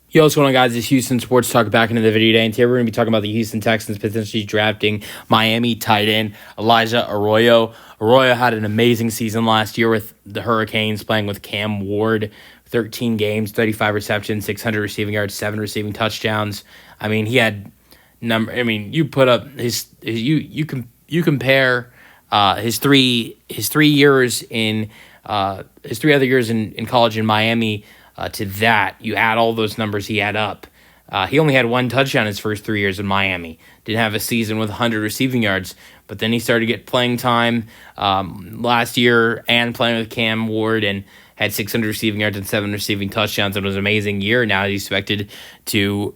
Yo, what's going on, guys? It's Houston Sports Talk back into the video today. And today we're going to be talking about the Houston Texans potentially drafting Miami tight end Elijah Arroyo. Arroyo had an amazing season last year with the Hurricanes, playing with Cam Ward. 13 games, 35 receptions, 600 receiving yards, 7 receiving touchdowns. I mean, he had you put up you compare his three years in his 3 other years in college in Miami. To that, you add all those numbers he had up. He only had 1 touchdown his first 3 years in Miami. Didn't have a season with 100 receiving yards, but then he started to get playing time last year and playing with Cam Ward and had 600 receiving yards and 7 receiving touchdowns. It was an amazing year. Now he's expected to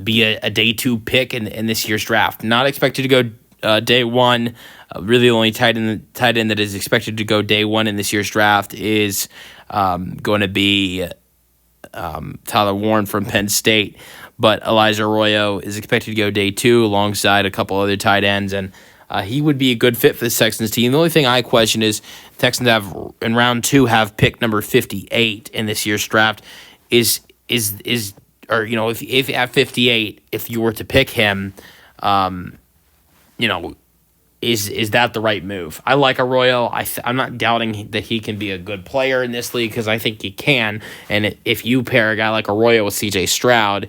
be a day 2 pick in this year's draft. Not expected to go day 1. Really, the only tight end that is expected to go day 1 in this year's draft is going to be Tyler Warren from Penn State, but Elijah Arroyo is expected to go day 2 alongside a couple other tight ends, and he would be a good fit for the Texans team. The only thing I question is Texans have in round 2 have pick number 58 in this year's draft. If at 58, if you were to pick him, Is that the right move? I like Arroyo. I'm not doubting that he can be a good player in this league because I think he can. And if you pair a guy like Arroyo with C.J. Stroud,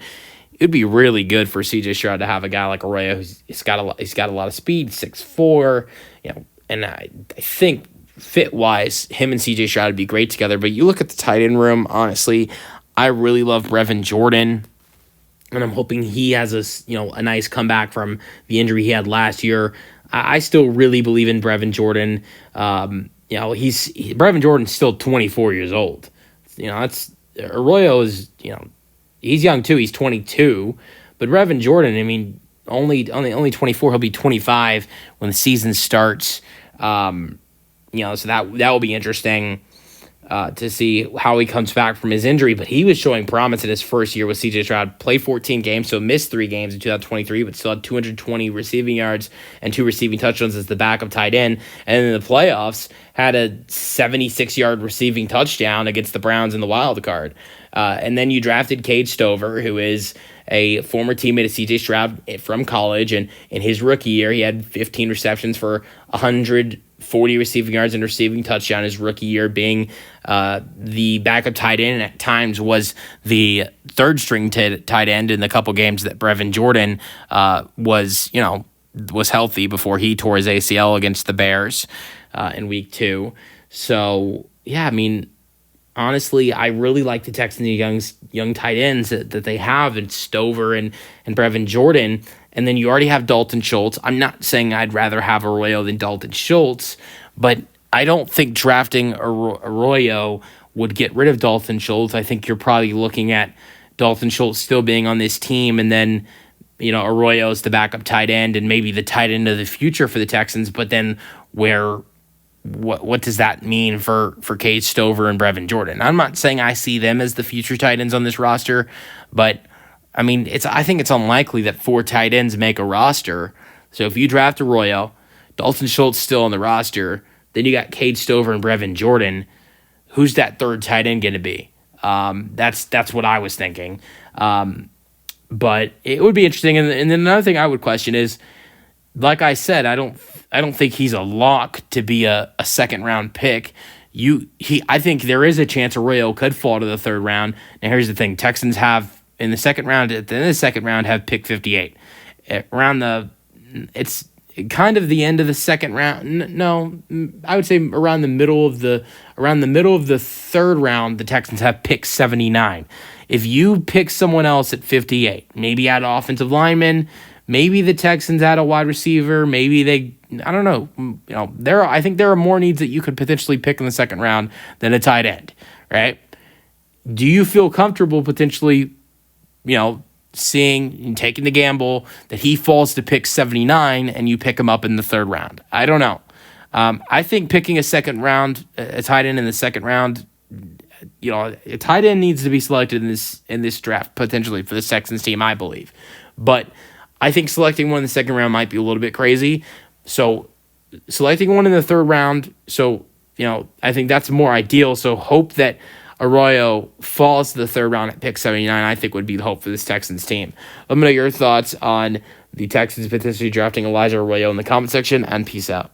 it would be really good for C.J. Stroud to have a guy like Arroyo he's got a lot of speed, 6'4", and I think fit-wise, him and C.J. Stroud would be great together. But you look at the tight end room, honestly, I really love Brevin Jordan. And I'm hoping he has a nice comeback from the injury he had last year. I still really believe in Brevin Jordan. Brevin Jordan's still 24 years old. Arroyo is, he's young too. He's 22, but Brevin Jordan, only 24. He'll be 25 when the season starts. So that will be interesting to see how he comes back from his injury. But he was showing promise in his first year with C.J. Stroud. Played 14 games, so missed 3 games in 2023, but still had 220 receiving yards and 2 receiving touchdowns as the backup tight end. And in the playoffs, had a 76-yard receiving touchdown against the Browns in the wild card. And then you drafted Cade Stover, who is a former teammate of C.J. Stroud from college. And in his rookie year, he had 15 receptions for 140 receiving yards and receiving touchdown. His rookie year being the backup tight end, and at times was the third-string tight end in the couple games that Brevin Jordan was healthy before he tore his ACL against the Bears in week 2. So, yeah, honestly, I really like the Texans' young tight ends that they have, and Stover and Brevin Jordan. And then you already have Dalton Schultz. I'm not saying I'd rather have Arroyo than Dalton Schultz, but I don't think drafting Arroyo would get rid of Dalton Schultz. I think you're probably looking at Dalton Schultz still being on this team, and then Arroyo is the backup tight end and maybe the tight end of the future for the Texans. But then what does that mean for Cade Stover and Brevin Jordan? I'm not saying I see them as the future tight ends on this roster, but I think it's unlikely that 4 tight ends make a roster. So if you draft Arroyo, Dalton Schultz still on the roster, then you got Cade Stover and Brevin Jordan. Who's that third tight end going to be? That's what I was thinking. But it would be interesting. And then another thing I would question is, like I said, I don't think he's a lock to be a second-round pick. I think there is a chance Arroyo could fall to the 3rd round. Now, here's the thing. Texans have, in the second round, at the end of the second round, have pick 58. It's kind of the end of the second round. No, I would say around the middle of the 3rd round, the Texans have pick 79. If you pick someone else at 58, maybe add an offensive lineman, maybe the Texans add a wide receiver, maybe I don't know. I think there are more needs that you could potentially pick in the second round than a tight end, right? Do you feel comfortable potentially, seeing and taking the gamble that he falls to pick 79 and you pick him up in the 3rd round? I don't know. I think picking a tight end in the second round, a tight end needs to be selected in this draft potentially for the Texans team, I believe. But I think selecting one in the second round might be a little bit crazy. So selecting one in the 3rd round, I think that's more ideal. So hope that Arroyo falls to the third round at pick 79, I think would be the hope for this Texans team. Let me know your thoughts on the Texans potentially drafting Elijah Arroyo in the comment section, and peace out.